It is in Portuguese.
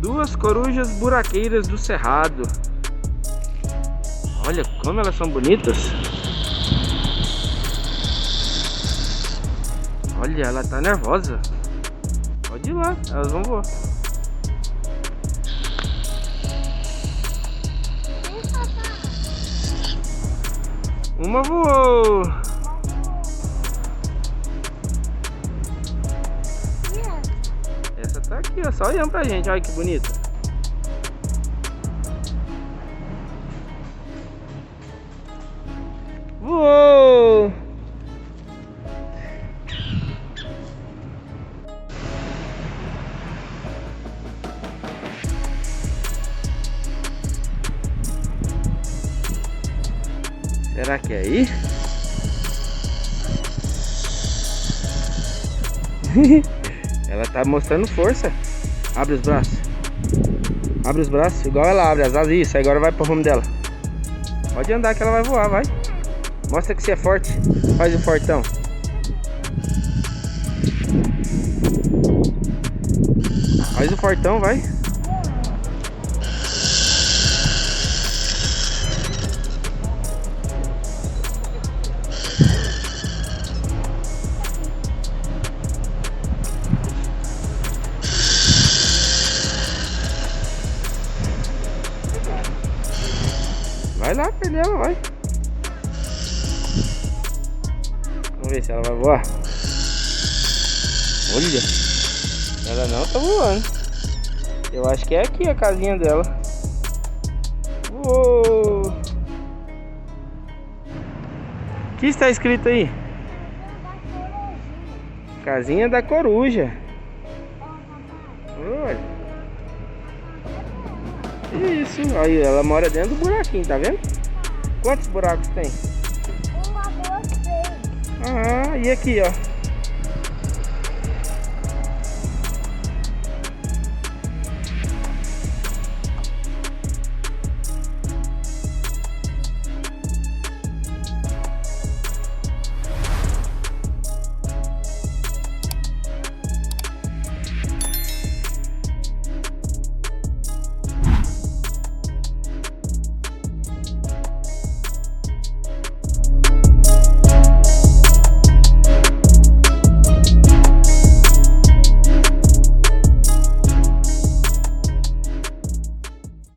Duas corujas buraqueiras do cerrado. Olha como elas são bonitas. Olha, ela tá nervosa. Pode ir lá, elas vão voar. Uma voou. Essa tá aqui, ó, só olhando pra gente. Olha que bonita. Voou. Será que é aí? Ela tá mostrando força. Abre os braços. Abre os braços, igual ela abre as asas. Isso, agora vai pro rumo dela. Pode andar que ela vai voar, vai. Mostra que você é forte. Faz o fortão. Faz o fortão, vai. Vai lá, perder ela, vai. Vamos ver se ela vai voar. Olha, ela não tá voando. Eu acho que é aqui a casinha dela. Uou! O que está escrito aí? Casinha da coruja. Olha. Isso, aí ela mora dentro do buraquinho, tá vendo? Quantos buracos tem? 1, 2, 3. Ah, e aqui, ó.